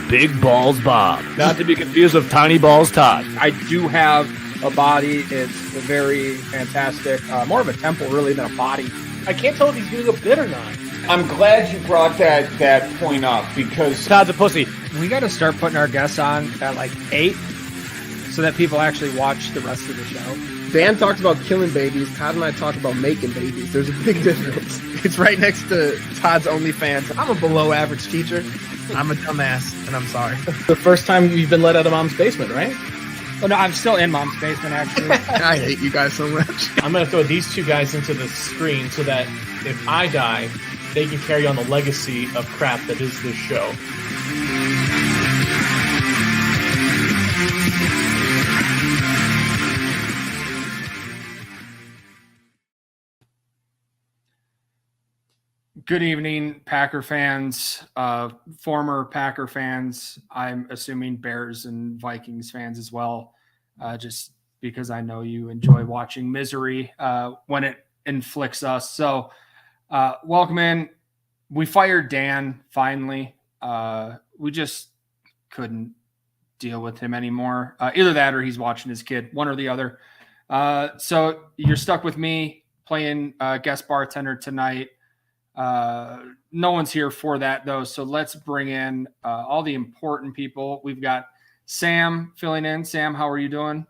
Big Balls Bob. Not to be confused with Tiny Balls Todd. I do have a body. It's very fantastic. More of a temple, really, than a body. I can't tell if he's doing a bit or not. I'm glad you brought that point up because Todd's a pussy. We got to start putting our guests on at like 8 so that people actually watch the rest of the show. Dan talks about killing babies. Todd and I talk about making babies. There's a big difference. It's right next to Todd's OnlyFans. I'm a below average teacher. I'm a dumbass, and I'm sorry. The first time you've been let out of mom's basement, right? Oh, no, I'm still in mom's basement, actually. I hate you guys so much. I'm going to throw these two guys into the screen so that if I die, they can carry on the legacy of crap that is this show. Good evening, Packer fans, former Packer fans. I'm assuming Bears and Vikings fans as well, just because I know you enjoy watching misery when it inflicts us. So welcome in. We fired Dan finally. We just couldn't deal with him anymore. Either that or he's watching his kid, one or the other. So you're stuck with me playing guest bartender tonight. No one's here for that though. So let's bring in all the important people. We've got Sam filling in. Sam, how are you doing?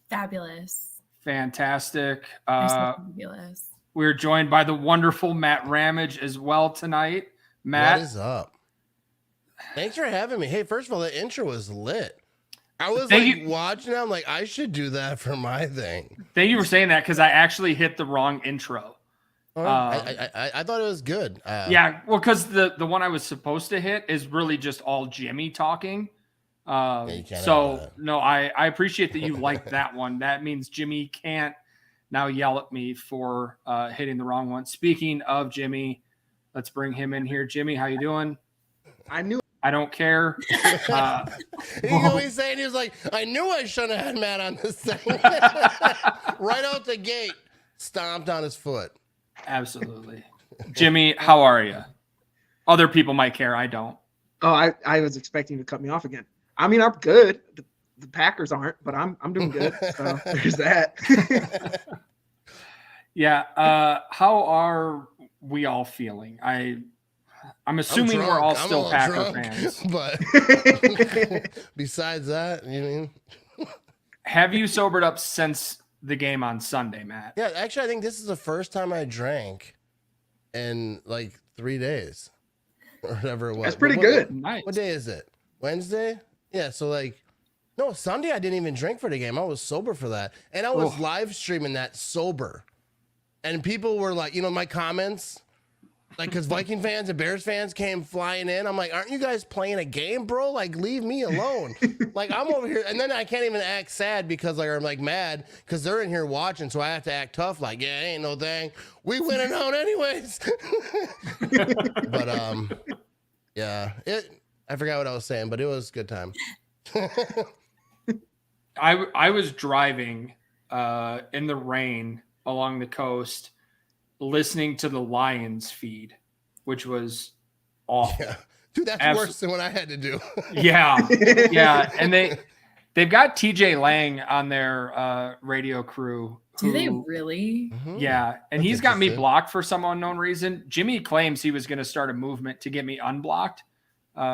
Fabulous. Fantastic. You're so fabulous. We're joined by the wonderful Matt Ramage as well tonight. Matt, what is up? Thanks for having me. Hey, first of all, the intro was lit. I was watching it. I'm like, I should do that for my thing. Thank you for saying that because I actually hit the wrong intro. I thought it was good. Yeah, well, because the one I was supposed to hit is really just all Jimmy talking. So no, I appreciate that you liked that one. That means Jimmy can't now yell at me for hitting the wrong one. Speaking of Jimmy, let's bring him in here. Jimmy, how you doing? I don't care. He's always saying, he was like, I knew I shouldn't have had Matt on this thing. Right out the gate, stomped on his foot. Absolutely. Jimmy, how are you? Other people might care. I don't. Oh, I was expecting you to cut me off again. I mean, I'm good. The Packers aren't, but I'm doing good. So there's that. Yeah. How are we all feeling? I'm assuming we're all still Packer fans. But besides that, you mean? Have you sobered up since the game on Sunday, Matt? Yeah, actually, I think this is the first time I drank in like 3 days or whatever it was. That's pretty good. Nice. What day is it? Wednesday? Yeah, so like, no, Sunday I didn't even drink for the game. I was sober for that. And I was live streaming that sober. And people were like, my comments, like, because Viking fans and Bears fans came flying in. I'm like, aren't you guys playing a game, bro? Like, leave me alone. Like, I'm over here. And then I can't even act sad because, like, I'm like mad because they're in here watching. So I have to act tough. Like, yeah, ain't no thing. We winning out anyways. But, yeah, I forgot what I was saying, but it was a good time. I was driving in the rain along the coast, listening to the Lions feed, which was awful. Yeah. Dude, that's worse than what I had to do. Yeah. And they've got TJ Lang on their radio crew. Do they really? Mm-hmm. Yeah. And he's got me blocked for some unknown reason. Jimmy claims he was going to start a movement to get me unblocked,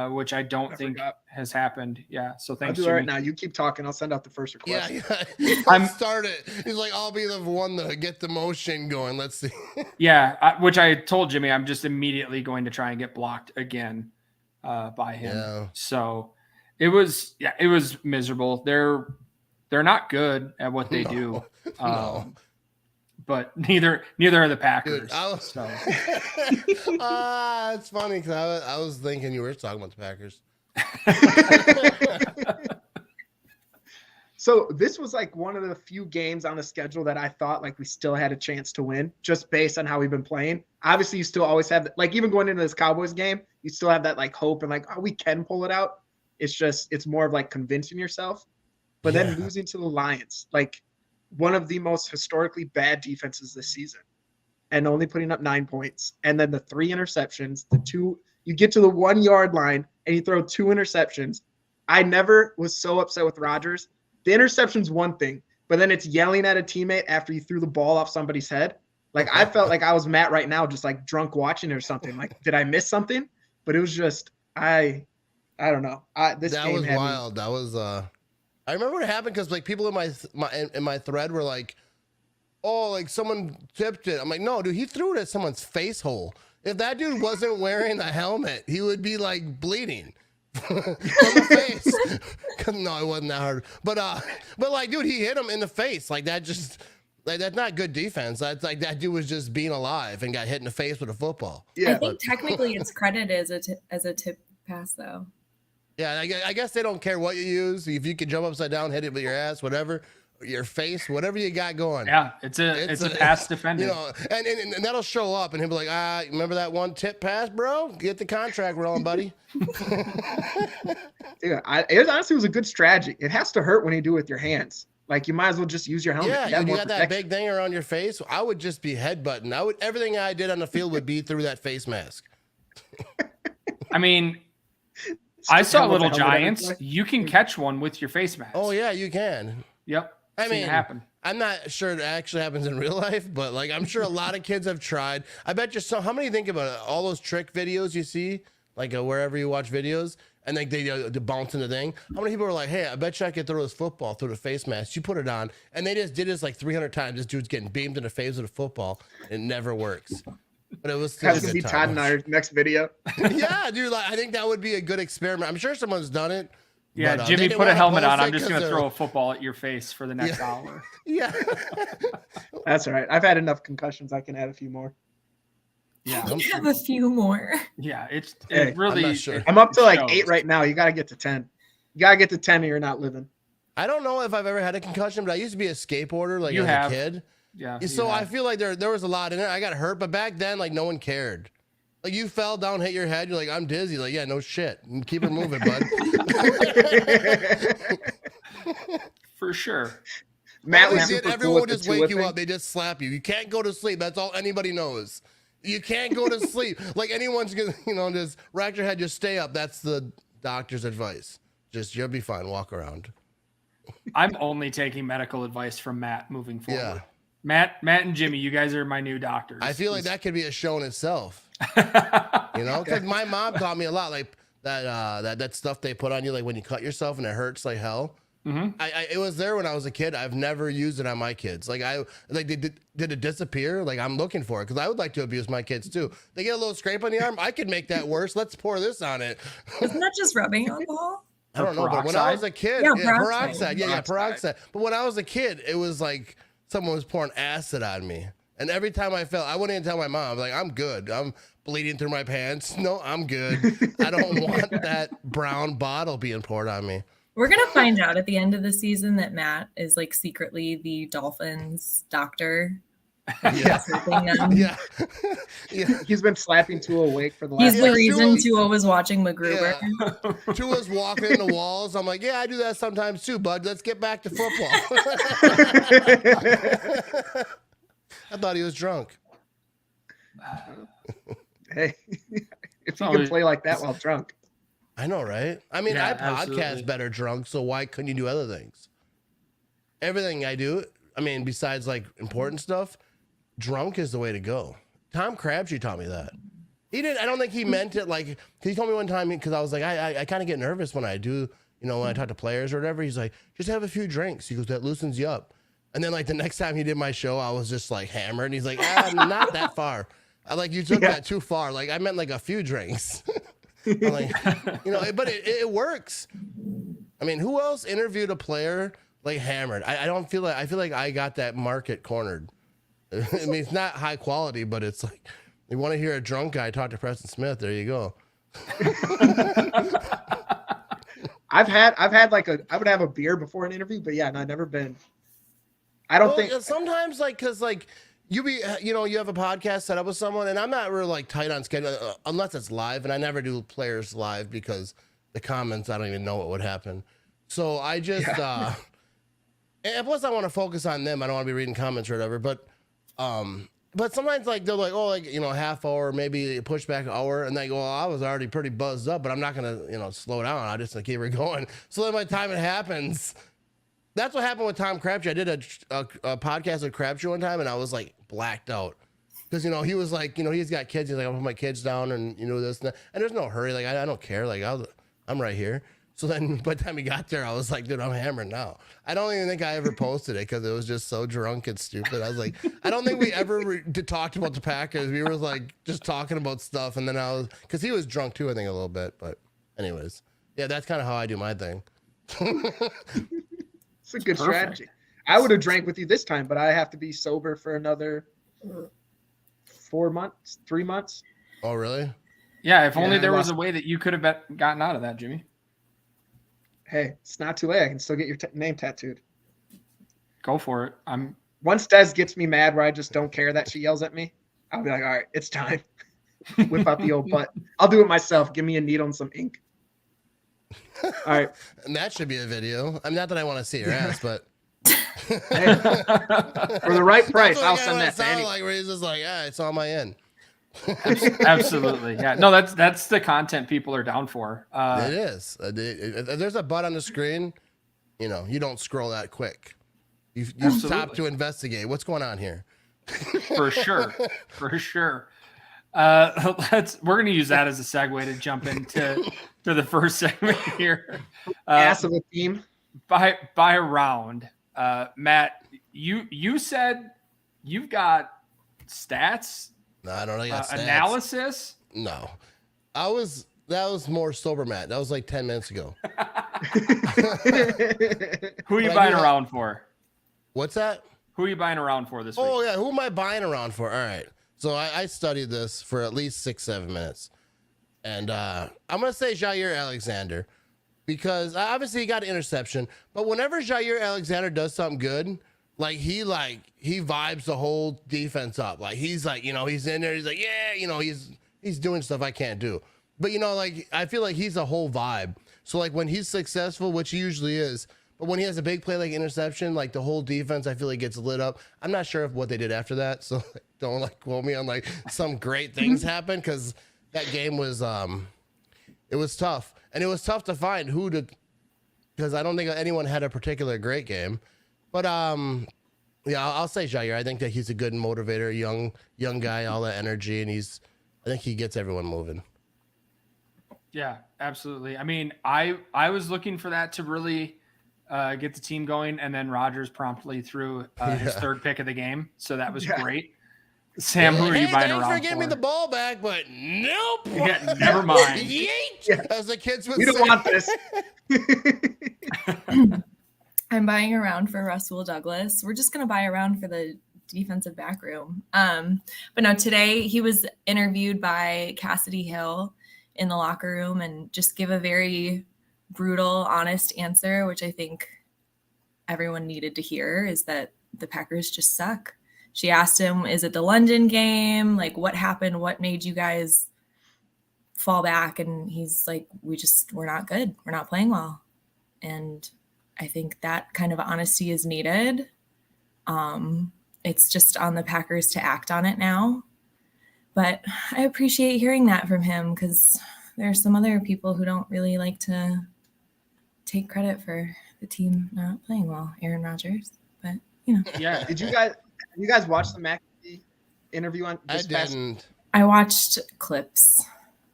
which I don't think has happened. Yeah. So thanks, I'll do Jimmy. it right now. You keep talking. I'll send out the first request. Yeah. I'm started. He's like, I'll be the one to get the motion going. Let's see. Yeah. Which I told Jimmy, I'm just immediately going to try and get blocked again by him. Yeah. So it was miserable. They're not good at what they do. No. But neither are the Packers. Dude, so. It's funny because I was thinking you were talking about the Packers. So this was like one of the few games on the schedule that I thought like we still had a chance to win just based on how we've been playing. Obviously, you still always have like even going into this Cowboys game, you still have that like hope and like, oh, we can pull it out. It's more of like convincing yourself. But then losing to the Lions, like one of the most historically bad defenses this season, and only putting up 9 points. And then the 3 interceptions, you get to the 1 yard line and you throw 2 interceptions. I never was so upset with Rodgers. The interception's one thing, but then it's yelling at a teammate after you threw the ball off somebody's head. Like, I felt like I was Matt right now, just like drunk watching it or something. Like, did I miss something? But it was just, I don't know. This that game was had wild. That was, I remember what happened because like people in my thread were like, oh, like someone tipped it. I'm like, no, dude, he threw it at someone's face hole. If that dude wasn't wearing a helmet, he would be like bleeding from the face. No, it wasn't that hard. But like, dude, he hit him in the face. Like that just, like that's not good defense. That's like that dude was just being alive and got hit in the face with a football. Yeah, I think technically it's credited as a tip pass though. Yeah, I guess they don't care what you use. If you can jump upside down, hit it with your ass, whatever, your face, whatever you got going. Yeah, it's a pass defended. You know, and that'll show up, and he'll be like, remember that one tip pass, bro? Get the contract rolling, buddy. Yeah, it honestly was a good strategy. It has to hurt when you do it with your hands. Like, you might as well just use your helmet. Yeah, you got that big thing around your face. I would just be headbutting. Everything I did on the field would be through that face mask. I mean, I saw Little Giants. You can catch one with your face mask. Oh yeah, you can. Yep. I mean, it happen. I'm not sure it actually happens in real life, but like I'm sure a lot of kids have tried. I bet you how many think about it, all those trick videos you see, like wherever you watch videos, and like they bounce in the thing. How many people are like, hey, I bet you I could throw this football through the face mask. You put it on, and they just did this like 300 times. This dude's getting beamed in the face with a football. It never works. But it was still That's gonna be Todd and our next video. Yeah, dude. Like, I think that would be a good experiment. I'm sure someone's done it. Yeah, but, Jimmy, put a helmet on. I'm just going to throw a football at your face for the next hour. Yeah. That's all right. I've had enough concussions. I can add a few more. Yeah. I have a few more. Yeah, it I'm really. not sure. I'm up to like 8 right now. You got to get to 10. You got to get to 10 or you're not living. I don't know if I've ever had a concussion, but I used to be a skateboarder like as a kid. Yeah. So I feel like there was a lot in it. I got hurt, but back then, like no one cared. Like you fell down, hit your head. You're like, I'm dizzy. Like, yeah, no shit. Keep it moving, bud. For sure. Matt was everyone would just wake you up. They just slap you. You can't go to sleep. That's all anybody knows. You can't go to sleep. Like anyone's gonna, just rack your head. Just stay up. That's the doctor's advice. Just you'll be fine. Walk around. I'm only taking medical advice from Matt moving forward. Yeah. Matt and Jimmy, you guys are my new doctors. I feel like that could be a show in itself. Because my mom taught me a lot, like that stuff they put on you, like when you cut yourself and it hurts like hell. Mm-hmm. It was there when I was a kid. I've never used it on my kids. Like did it disappear? Like I'm looking for it because I would like to abuse my kids too. They get a little scrape on the arm. I could make that worse. Let's pour this on it. Isn't that just rubbing alcohol? I don't know, but when I was a kid, peroxide. Yeah, peroxide. But when I was a kid, it was like someone was pouring acid on me. And every time I fell, I wouldn't even tell my mom. Like, I'm good. I'm bleeding through my pants. No, I'm good. I don't want that brown bottle being poured on me. We're going to find out at the end of the season that Matt is like secretly the Dolphins doctor. Yeah. Yeah. He's been slapping Tua awake for the last. He's the reason Tua was watching MacGruber. Yeah. Tua's walking in the walls. I'm like, yeah, I do that sometimes too, bud. Let's get back to football. I thought he was drunk. Hey, if you can play like that while drunk. I know, right? I mean, I podcast absolutely. better drunk, so why couldn't you do other things? Everything I do, I mean, besides like important stuff, drunk is the way to go. Tom Crabtree taught me that. He didn't. I don't think he meant it like. He told me one time because I was like, I kind of get nervous when I do, when I talk to players or whatever. He's like, just have a few drinks. He goes, that loosens you up. And then like the next time he did my show, I was just like hammered. And he's like, not that far. I like you took that too far. Like I meant like a few drinks. I'm like, but it works. I mean, who else interviewed a player like hammered? I don't feel like I feel like I got that market cornered. I mean, it's not high quality, but it's like you want to hear a drunk guy talk to Preston Smith. There you go. I've had like I would have a beer before an interview, but yeah, no, I've never been. I don't think sometimes because you have a podcast set up with someone and I'm not really like tight on schedule unless it's live, and I never do players live because the comments, I don't even know what would happen. So I just, and plus I want to focus on them. I don't want to be reading comments or whatever, but But sometimes like they're like, oh, like, you know, half hour, maybe push back an hour, and they go, well, I was already pretty buzzed up, but I'm not gonna, you know, slow down. I just keep it going. So then by the time it happens, that's what happened with Tom Crabtree. I did a podcast with Crabtree one time, and I was like blacked out because, you know, he was like, you know, he's got kids. He's like, I'll put my kids down, and you know this and that. And there's no hurry. Like I don't care. Like I'm right here. So then by the time he got there, I was like, dude, I'm hammered now. I don't even think I ever posted it because it was just so drunk and stupid. I was like, I don't think we ever talked about the Packers. We were like just talking about stuff. And then because he was drunk too, I think a little bit. But anyways, yeah, that's kind of how I do my thing. It's a good strategy. I would have drank with you this time, but I have to be sober for another 4 months, 3 months. Oh, really? Yeah, if only there was a way that you could have gotten out of that, Jimmy. Hey, it's not too late. I can still get your name tattooed. Go for it. Once Des gets me mad where I just don't care that she yells at me, I'll be like, all right, it's time. Whip out the old butt. I'll do it myself. Give me a needle and some ink. All right. And that should be a video. I mean, not that I want to see your ass, but Hey, for the right price, I'll send that to anyone. like where he's just like, yeah, it's on my end. Absolutely. Yeah. No, that's the content people are down for. It is. There's a butt on the screen. You know, you don't scroll that quick. You stop to investigate. What's going on here? For sure. For sure. We're going to use that as a segue to jump into the first segment here. Ass of a team. By a round. Matt, you said you've got stats. No, I don't know. Analysis? No. That was more sober, Matt. That was like 10 minutes ago. Who are you buying around for? What's that? Who are you buying around for this week? Oh, yeah. Who am I buying around for? All right. So I studied this for at least 6-7 minutes. And I'm going to say Jair Alexander because obviously he got an interception. But whenever Jair Alexander does something good, he vibes the whole defense up. Like he's like, you know, he's in there. He's like, yeah, you know, he's doing stuff I can't do. But, you know, like I feel like he's a whole vibe. So like when he's successful, which he usually is, but when he has a big play like interception, like the whole defense, I feel like gets lit up. I'm not sure of what they did after that. So don't like quote me on like some great things happened because that game was it was tough. And it was tough to find because I don't think anyone had a particular great game. But yeah, I'll say Jair. I think that he's a good motivator, young guy, all that energy, and I think he gets everyone moving. Yeah, absolutely. I mean, I was looking for that to really get the team going, and then Rodgers promptly threw his third pick of the game, so that was great. Sam, who are you buying around for? Thanks for giving me the ball back, but nope. Yeah, never mind. Yeet, as the kids would say. We don't want this. I'm buying around for Russell Douglas. We're just going to buy around for the defensive back room. But no, today he was interviewed by Cassidy Hill in the locker room and just give a very brutal, honest answer, which I think everyone needed to hear, is that the Packers just suck. She asked him, is it the London game? Like, what happened? What made you guys fall back? And he's like, we're not good. We're not playing well. And I think that kind of honesty is needed. It's just on the Packers to act on it now. But I appreciate hearing that from him because there are some other people who don't really like to take credit for the team not playing well. Aaron Rodgers, but you know. Yeah. Have you guys watch the McAfee interview on this past? I watched clips.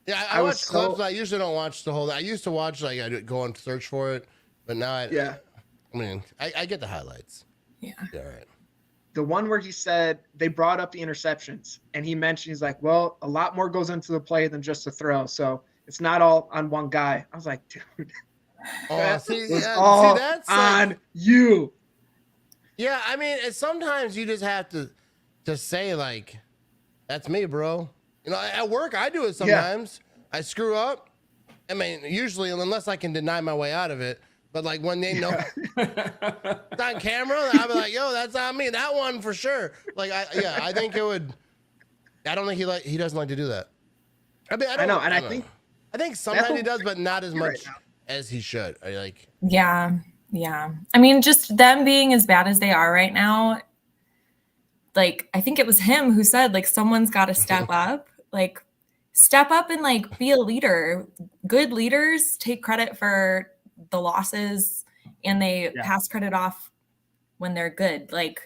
Yeah, I watched clips. I usually don't watch the whole. I used to watch I'd go and search for it, but now I mean, I get the highlights. Yeah. All right. The one where he said they brought up the interceptions, and he mentioned he's like, well, a lot more goes into the play than just a throw, so it's not all on one guy. I was like, dude, that's on you. Yeah, I mean, sometimes you just have to say like, that's me, bro. You know, at work I do it sometimes. Yeah. I screw up. I mean, usually unless I can deny my way out of it. But like when they know it's on camera, I'll be like, "Yo, that's on me." That one for sure. Like, I think it would. I don't think he doesn't like to do that. I mean, I know, and I think sometimes he does, but not as much as he should. Like, yeah. I mean, just them being as bad as they are right now, like, I think it was him who said, like, someone's got to step up, and like be a leader. Good leaders take credit for the losses and they pass credit off when they're good. Like,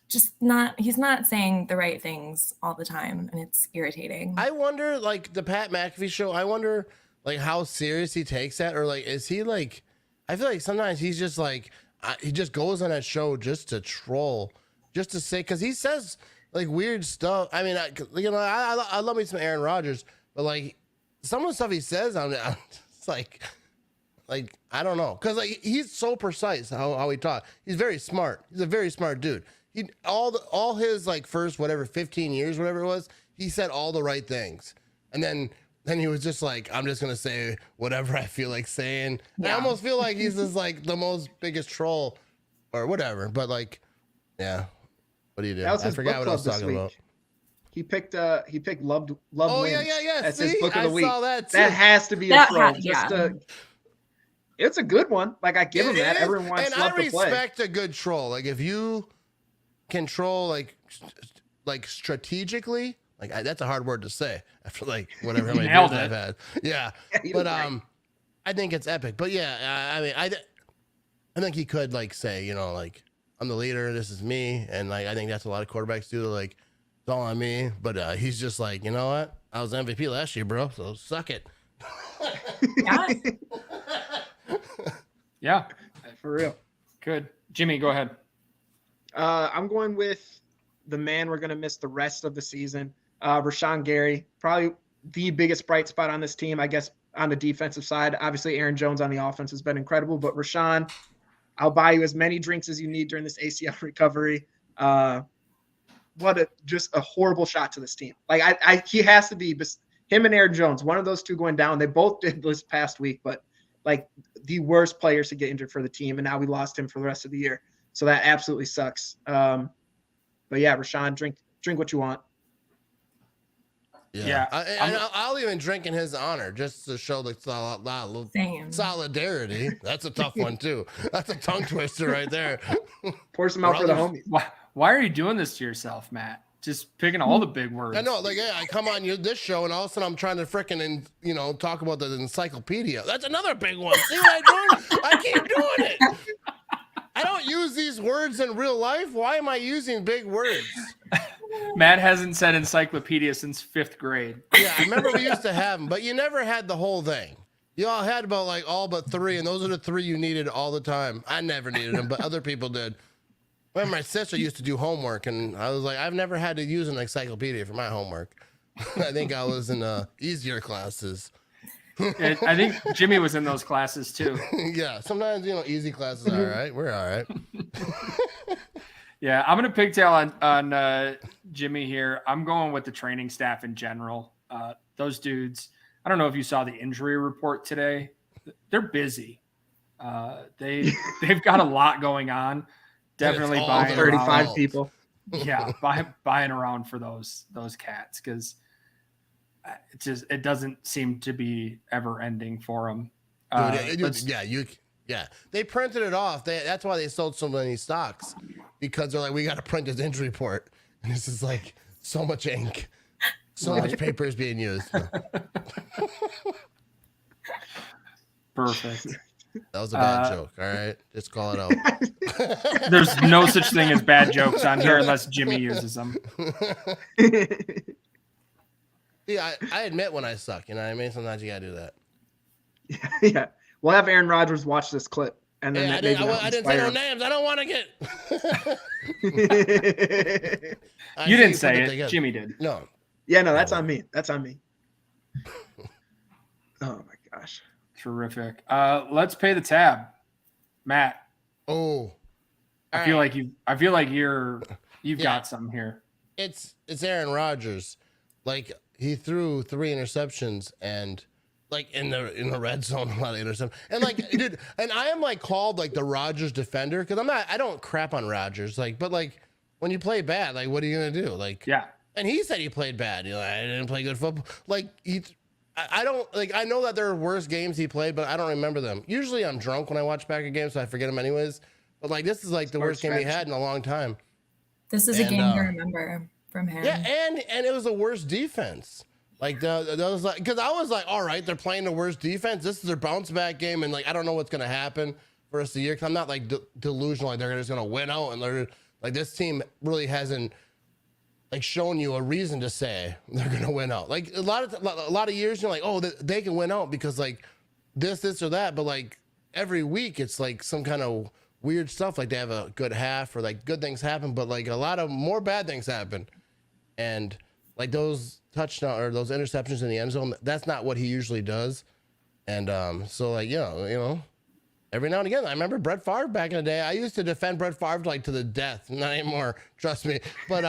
he's not saying the right things all the time, and it's irritating. I wonder, like, the Pat McAfee show, I wonder, like, how serious he takes that, or like, is he like, I feel like sometimes he's just like, he just goes on that show just to troll, just to say, because he says like weird stuff. I mean, I love me some Aaron Rodgers, but like some of the stuff he says on it, it's like I don't know, because like he's so precise how he talks. He's very smart. He's a very smart dude. He all his like first 15 years, whatever it was, he said all the right things, and then he was just like, I'm just gonna say whatever I feel like saying. Yeah. I almost feel like he's just like the biggest troll or whatever. But like, yeah. What do you do? I forgot what I was talking about. He picked Love. Oh Wins. yeah. That's See? his book of the week. I saw that too. That has to be a troll. It's a good one. Like, I give him that. Everyone wants Love to play. I respect a good troll. Like, if you control like strategically, like that's a hard word to say after like whatever many years I've had. Yeah, but I think it's epic. But yeah, I mean, I think he could like say, you know, like, I'm the leader, this is me, and like I think that's a lot of quarterbacks do. Like, it's all on me. But he's just like, you know what? I was MVP last year, bro. So suck it. Yeah, for real. Good, Jimmy, go ahead. I'm going with the man we're gonna miss the rest of the season, Rashawn Gary. Probably the biggest bright spot on this team, I guess, on the defensive side. Obviously, Aaron Jones on the offense has been incredible, but Rashawn, I'll buy you as many drinks as you need during this ACL recovery. Just a horrible shot to this team. Like, he has to be, him and Aaron Jones, one of those two going down. They both did this past week, but like the worst players to get injured for the team. And now we lost him for the rest of the year. So that absolutely sucks. But yeah, Rashawn, drink what you want. Yeah. I'll even drink in his honor just to show the solidarity. That's a tough one too. That's a tongue twister right there. Pour some out for the homies. Why are you doing this to yourself, Matt? Just picking all the big words. I know, like, yeah, I come on this show and all of a sudden I'm trying to frickin' talk about the encyclopedia. That's another big one. See what I'm doing? I keep doing it. I don't use these words in real life. Why am I using big words? Matt hasn't said encyclopedia since 5th grade. Yeah, I remember we used to have them, but you never had the whole thing. You all had about like all but 3, and those are the 3 you needed all the time. I never needed them, but other people did. When my sister used to do homework, and I was like, I've never had to use an encyclopedia for my homework. I think I was in easier classes. Yeah, I think Jimmy was in those classes too. Yeah, sometimes easy classes are all right. We're all right. Yeah, I'm gonna pigtail on Jimmy here. I'm going with the training staff in general. Those dudes. I don't know if you saw the injury report today. They're busy. They've got a lot going on. Definitely buying 35 people. Yeah, buying around for those cats, because it doesn't seem to be ever ending for them. They printed it off. That's why they sold so many stocks, because they're like, we got to print this injury report, and this is like so much ink, so much paper is being used. Perfect. That was a bad joke. All right, just call it out. There's no such thing as bad jokes on here unless Jimmy uses them. Yeah, I admit when I suck. You know what I mean? Sometimes you gotta do that. Yeah, we'll have Aaron Rodgers watch this clip, and then I didn't say no names. I don't want to get. You didn't say it. Jimmy did. No. Yeah, no, that's on me. That's on me. Oh my gosh. Terrific. Let's pay the tab, Matt. Oh, I feel like you've got something here. It's Aaron Rodgers. Like, he threw 3 interceptions, and like in the red zone, a lot of interceptions. And like, dude, and I am like called like the Rodgers defender, because I don't crap on Rodgers. Like, but like when you play bad, like what are you gonna do? Like, yeah. And he said he played bad. I didn't play good football. Like I don't like. I know that there are worse games he played, but I don't remember them. Usually, I'm drunk when I watch Packer games, so I forget them anyways. But like, this is like the worst game he had in a long time. This is a game to remember from him. Yeah, and it was the worst defense. Like those, like, because I was like, all right, they're playing the worst defense. This is their bounce back game, and like I don't know what's gonna happen for the rest of the year. Because I'm not like delusional, like they're just gonna win out, and they're like this team really hasn't like shown you a reason to say they're gonna win out. Like a lot of years, you're like, oh, they can win out because like this or that, but like every week it's like some kind of weird stuff. Like they have a good half or like good things happen, but like a lot of more bad things happen, and like those touchdown or those interceptions in the end zone, that's not what he usually does. And so like, you know, every now and again, I remember Brett Favre back in the day. I used to defend Brett Favre like to the death. Not anymore, trust me. But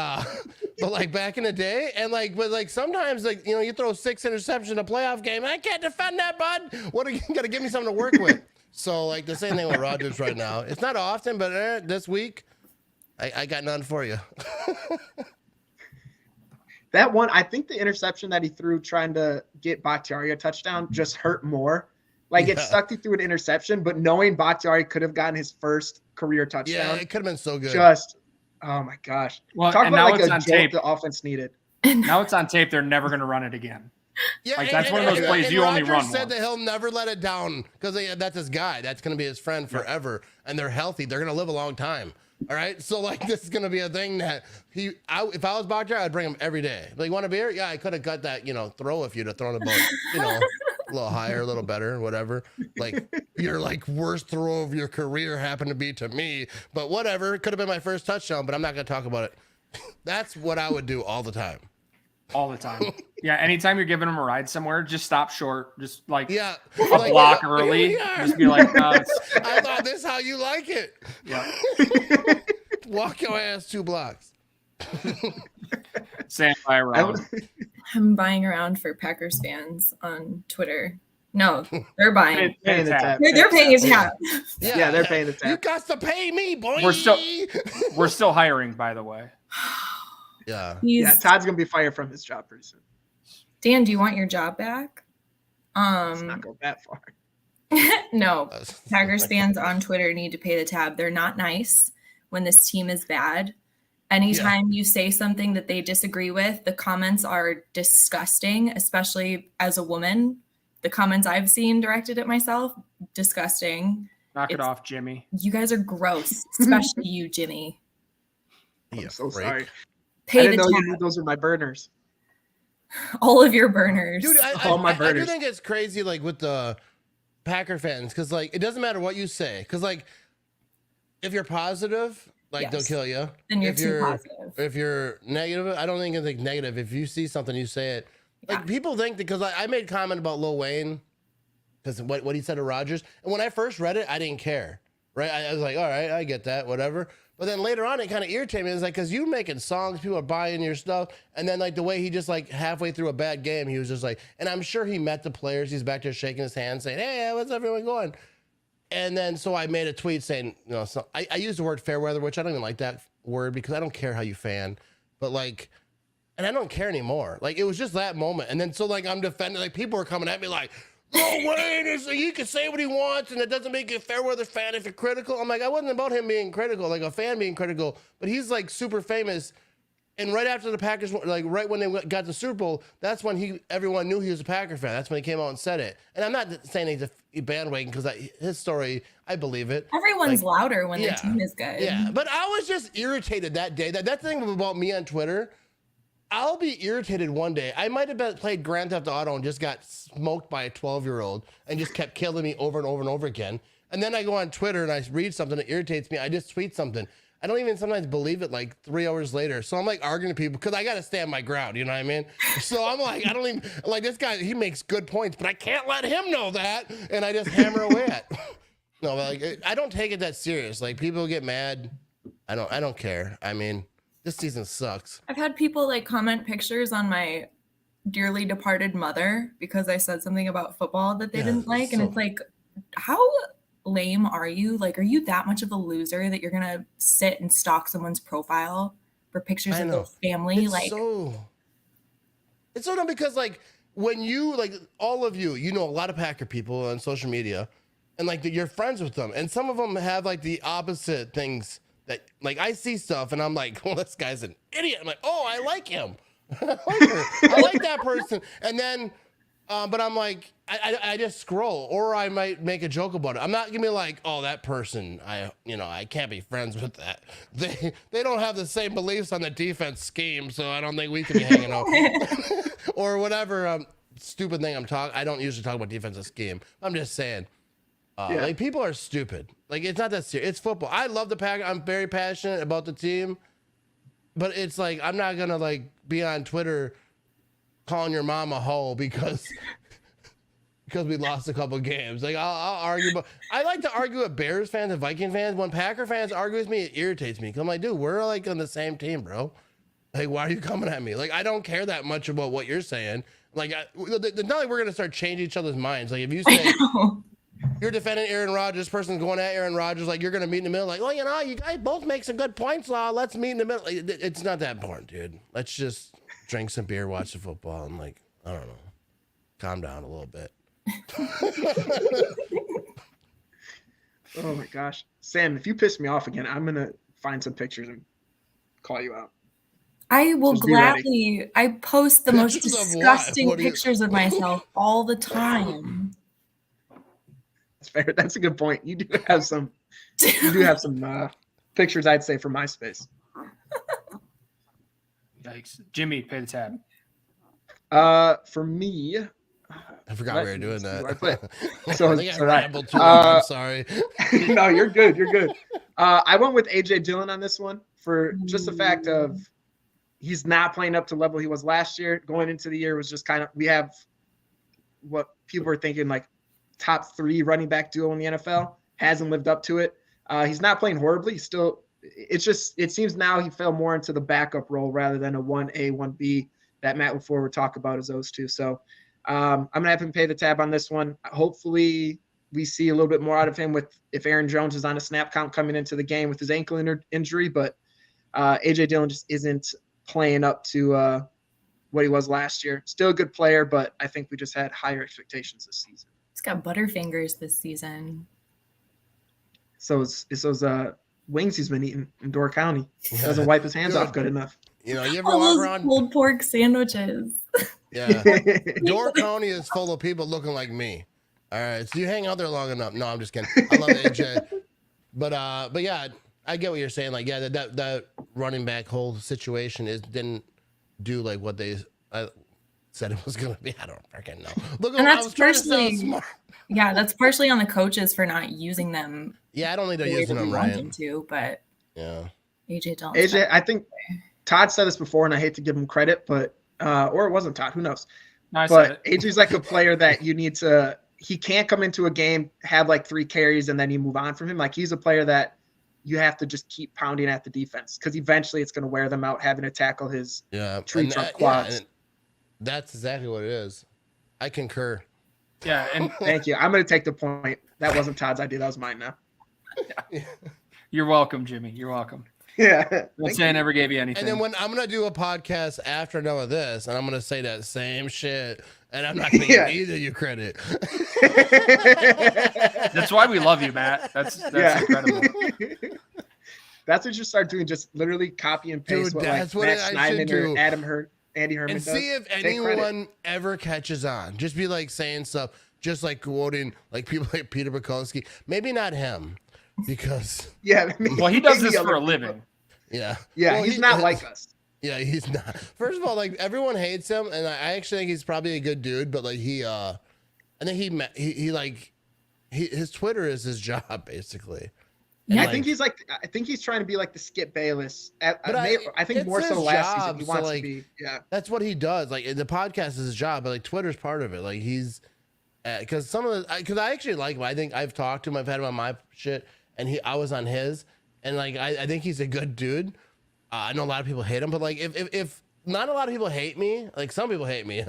like back in the day, and like, but like sometimes like, you know, you throw 6 interceptions in a playoff game, I can't defend that, bud. What are you gonna give me something to work with? So like the same thing with Rodgers right now. It's not often, but this week, I got none for you. That one, I think the interception that he threw trying to get Bakhtiari a touchdown just hurt more. Like it sucked he threw an interception, but knowing Bakhtiari could have gotten his first career touchdown. Yeah, it could have been so good. Just, oh my gosh. Well, Talk and about now like it's a on jolt tape. the offense needed. Now it's on tape. They're never going to run it again. Yeah, Like, that's one of those plays you only Rodgers run said once. that he'll never let it down because that's his guy. That's going to be his friend forever, and they're healthy. They're going to live a long time. All right, so like this is going to be a thing that if I was Bakhtiari, I'd bring him every day. Like, want a beer? Yeah, I could have got that, you know, throw if you'd have thrown the ball, you know, a little higher, a little better, whatever. Like your like worst throw of your career happened to be to me, but whatever. It could have been my first touchdown, but I'm not going to talk about it. That's what I would do all the time. All the time. Yeah, anytime you're giving them a ride somewhere, just stop short. Just like Yeah, a like, block yeah, early. yeah. Just be like, no, I thought this is how you like it. yeah. Walk your ass 2 blocks. Stand by around. I'm buying around for Packers fans on Twitter. No, they're buying. Paying the tab. They're paying a tab. Yeah, they're paying the tab. You got to pay me, boy. We're still hiring, by the way. Yeah. Yeah, Todd's gonna be fired from his job pretty soon. Dan, do you want your job back? Let's not go that far. No. Packers fans on Twitter need to pay the tab. They're not nice when this team is bad. Anytime you say something that they disagree with, the comments are disgusting, especially as a woman. The comments I've seen directed at myself, disgusting. Knock it off, Jimmy. You guys are gross, especially you, Jimmy. I'm so sorry. I Pay didn't the know you tab. knew those were my burners. All of your burners. Dude, All my I do burners. think it's crazy, like, with the Packer fans, because, like, it doesn't matter what you say. Because, like, if you're positive, like, they'll Yes. kill you. Then you're if too positive. If you're negative, I don't think it's negative. If you see something, you say it. Like, people think, because I made a comment about Lil Wayne, because what he said to Rodgers. And when I first read it, I didn't care, right? I was like, all right, I get that, whatever. But then later on, it kind of irritated me. It's like, because you're making songs, people are buying your stuff. And then, like, the way he just, like, halfway through a bad game, he was just like, and I'm sure he met the players. He's back there shaking his hand saying, hey, how's everyone going? And then, so I made a tweet saying, you know, so I used the word fair weather, which I don't even like that word because I don't care how you fan. But, like, and I don't care anymore. Like, it was just that moment. And then, so, like, I'm defending, like, people are coming at me like, Lil Wayne is, he can say what he wants, and it doesn't make you a fair weather fan if you're critical. I'm like, I wasn't about him being critical, like a fan being critical, but he's like super famous. And right after the Packers, like right when they got the Super Bowl, that's when everyone knew he was a Packer fan. That's when he came out and said it. And I'm not saying he's a bandwagon because his story, I believe it. Everyone's like, louder when their team is good. Yeah, but I was just irritated that day. That thing about me on Twitter. I'll be irritated one day. I might have played Grand Theft Auto and just got smoked by a 12-year-old and just kept killing me over and over and over again. And then I go on Twitter and I read something that irritates me. I just tweet something. I don't even sometimes believe it like 3 hours later. So I'm like arguing to people because I got to stand my ground. You know what I mean? So I'm like, I don't even, like this guy, he makes good points, but I can't let him know that. And I just hammer away at. No, like I don't take it that serious. Like people get mad. I don't care. I mean, this season sucks. I've had people like comment pictures on my dearly departed mother because I said something about football that they didn't like. And it's like, how lame are you? Like, are you that much of a loser that you're going to sit and stalk someone's profile for pictures of their family? It's so dumb because like when you, like all of you know a lot of Packer people on social media and like you're friends with them. And some of them have like the opposite things that like I see stuff and I'm like, well, this guy's an idiot. I'm like, oh, I like him. I like her. I like that person. And then, but I'm like, I just scroll, or I might make a joke about it. I'm not gonna be like, oh, that person, I can't be friends with that. They don't have the same beliefs on the defense scheme, so I don't think we can be hanging out. Or whatever stupid thing I don't usually talk about defensive scheme. I'm just saying, like people are stupid. Like it's not that serious. It's football. I love the Packers. I'm very passionate about the team, but it's like I'm not gonna like be on Twitter calling your mom a hoe because we lost a couple games. Like I'll argue, but I like to argue with Bears fans and Viking fans. When Packer fans argue with me, it irritates me. Cause I'm like, dude, we're like on the same team, bro. Like, why are you coming at me? Like, I don't care that much about what you're saying. Like, it's not like we're gonna start changing each other's minds. Like, if you say you're defending Aaron Rodgers, this person's going at Aaron Rodgers, like you're gonna meet in the middle. Like, well, you guys both make some good points, let's meet in the middle. Like, it's not that important, dude. Let's just drink some beer, watch the football, and like, I don't know, calm down a little bit. Oh my gosh, Sam, if you piss me off again, I'm gonna find some pictures and call you out. I will Just be ready. gladly. I post the most Pictures of what? disgusting What do you- pictures of myself all the time. That's fair. That's a good point. You do have some. You do have some pictures, I'd say, for MySpace. Yikes. Jimmy, pay the tab. For me, I forgot we were doing that. So I think it's I all right. rambled too long. I'm sorry. No, you're good. You're good. I went with AJ Dillon on this one for just the fact of he's not playing up to the level he was last year. Going into the year was just kind of, we have what people were thinking like top 3 running back duo in the NFL. Hasn't lived up to it. He's not playing horribly. He's still, it seems now he fell more into the backup role rather than a 1A, 1B that Matt LaFleur would talk about as those two. So I'm going to have him pay the tab on this one. Hopefully we see a little bit more out of him if Aaron Jones is on a snap count coming into the game with his ankle injury, but AJ Dillon just isn't playing up to what he was last year. Still a good player, but I think we just had higher expectations this season. He's got butterfingers this season. So it's those wings he's been eating in Door County. Doesn't wipe his hands off good enough. You know, you ever All walk those around? pulled pork sandwiches. Yeah. Door County is full of people looking like me. All right, so you hang out there long enough. No, I'm just kidding. I love AJ, but yeah, I get what you're saying. Like, yeah, that running back whole situation didn't do like what they said it was gonna be. I don't freaking know. Look, And I that's was trying to sound partially, smart. yeah, that's partially on the coaches for not using them. Yeah, I don't think the they're way using that we them want right. them to, but Yeah. AJ don't. AJ, I think Todd said this before, and I hate to give him credit, but or it wasn't Todd, who knows? I said But it. AJ's like a player that you need to. He can't come into a game, have like 3 carries, and then you move on from him. Like he's a player that you have to just keep pounding at the defense because eventually it's going to wear them out having to tackle his tree trunk quads. and that's exactly what it is. I concur. Yeah, and Thank you. I'm going to take the point. That wasn't Todd's idea. That was mine now. you're welcome, Jimmy. You're welcome. Yeah. Don't say I never gave you anything. And then when I'm gonna do a podcast after I'm done with this, and I'm gonna say that same shit, and I'm not gonna give either of you credit. That's why we love you, Matt. That's incredible. That's what you start doing. Just literally copy and paste Dude, what that's like what Matt I should Snyman or do. Andy Herman And does. see if Take credit. anyone ever catches on. Just be like saying stuff, just like quoting like people like Peter Bukowski. Maybe not him, because Yeah. Well, he does maybe this other for a people. living. yeah. Yeah, Well, he's not like us. Yeah, he's not. First of all, like everyone hates him, and I actually think he's probably a good dude. But like I think his Twitter is his job basically. And, Yeah, I think he's trying to be like the Skip Bayless. I think it's more so his last job, season. He so, wants like, to be. Yeah. That's what he does. Like the podcast is his job, but like Twitter's part of it. Like he's because because I actually like him. I think I've talked to him. I've had him on my shit, and I was on his, and like I think he's a good dude. I know a lot of people hate him, but like if not a lot of people hate me, like some people hate me.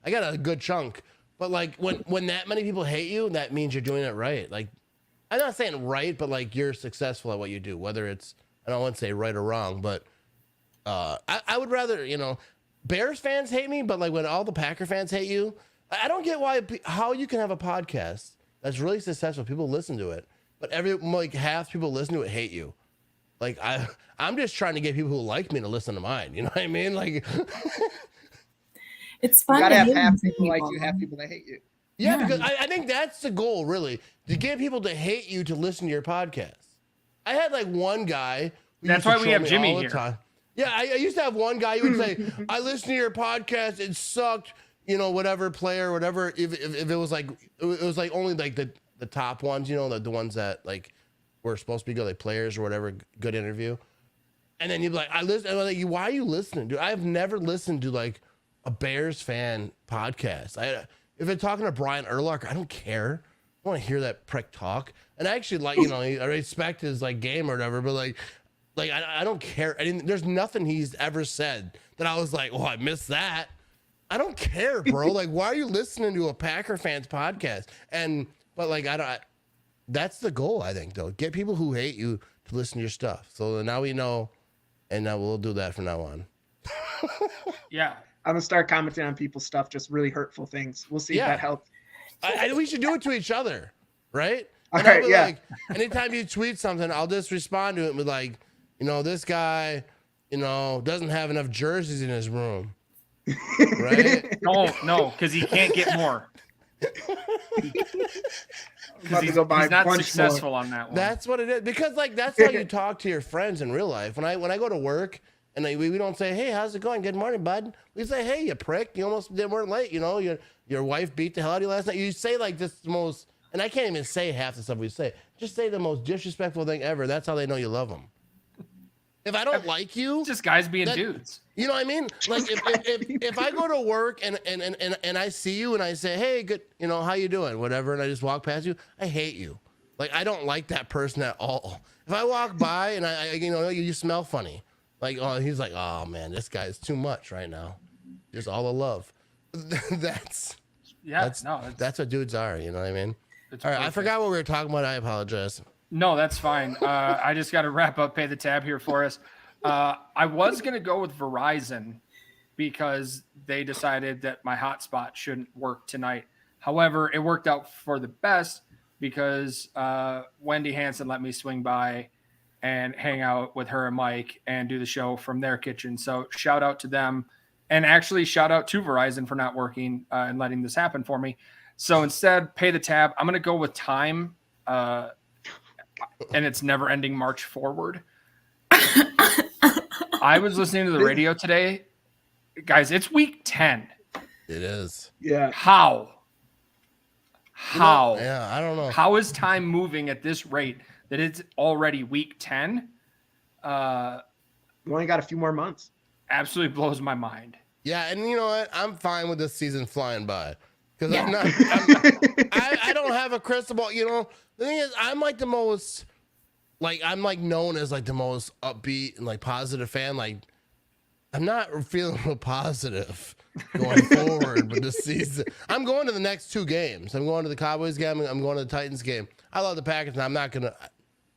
I got a good chunk, but like when that many people hate you, that means you're doing it right. Like I'm not saying right, but like you're successful at what you do. Whether it's I don't want to say right or wrong, but I would rather Bears fans hate me, but like when all the Packer fans hate you, I don't get how you can have a podcast that's really successful. People listen to it, but half people listen to it hate you. Like I'm just trying to get people who like me to listen to mine. You know what I mean? Like It's fun. You gotta to have hate half on people like people. you, half people that hate you. yeah, Yeah. because I think that's the goal, really, to get people to hate you to listen to your podcast. I had like one guy. Who That's used to why we troll have me Jimmy all the here. time. Yeah, I used to have one guy who would say, "I listened to your podcast. It sucked." You know, whatever player, whatever. If it was like it was like only like the top ones, you know, the ones that like were supposed to be good, like players or whatever, good interview. And then you'd be like, I listen. I'm like, why are you listening, dude? I've never listened to like a Bears fan podcast. If they're talking to Brian Urlacher, I don't care. I want to hear that prick talk. And I actually like, you know, I respect his like game or whatever, but like I don't care. There's nothing he's ever said that I was like, oh, I missed that. I don't care, bro. Like, why are you listening to a Packer fans podcast? But like, that's the goal, I think, though. Get people who hate you to listen to your stuff. So now we know, and now we'll do that from now on. Yeah. I'm gonna start commenting on people's stuff, just really hurtful things. We'll see Yeah. if that helps. We should do it to each other, right? All And I'll right, be yeah. like, anytime you tweet something, I'll just respond to it with like, you know, this guy, you know, doesn't have enough jerseys in his room, right? No, because he can't get more. About to He's, go buy he's not bunch more. successful on that one. That's what it is. Because like that's how you talk to your friends in real life. When I go to work and we don't say, hey, how's it going? Good morning, bud. We say, hey, you prick. You almost weren't late. You know, your wife beat the hell out of you last night. You say like this most, and I can't even say half the stuff we say. Just say the most disrespectful thing ever. That's how they know you love them. If I don't like you, It's just guys being that- dudes. you know what I mean? Like if I go to work and I see you and I say, hey, good, you know, how you doing? Whatever, and I just walk past you, I hate you. Like I don't like that person at all. If I walk by and I you know, you smell funny. Like, oh, he's like, oh man, this guy's too much right now. Just all the love. That's what dudes are, you know what I mean? It's All right, I perfect. forgot what we were talking about. I apologize. No, that's fine. I just got to wrap up, pay the tab here for us. I was going to go with Verizon because they decided that my hotspot shouldn't work tonight. However, it worked out for the best because Wendy Hansen let me swing by and hang out with her and Mike and do the show from their kitchen. So shout out to them, and actually shout out to Verizon for not working and letting this happen for me. So instead, pay the tab. I'm going to go with time. And it's never ending march forward. I was listening to the radio today. Guys, it's week 10. It is. Yeah. How? Yeah, I don't know. How is time moving at this rate that it's already week 10? We only got a few more months. Absolutely blows my mind. Yeah, and you know what? I'm fine with this season flying by because Yeah. I don't have a crystal ball. You know, the thing is, I'm like the most, like I'm like known as like the most upbeat and like positive fan. Like I'm not feeling real positive going forward with this season. I'm going to the next 2 games. I'm going to the Cowboys game. I'm going to the Titans game. I love the Packers, and I'm not gonna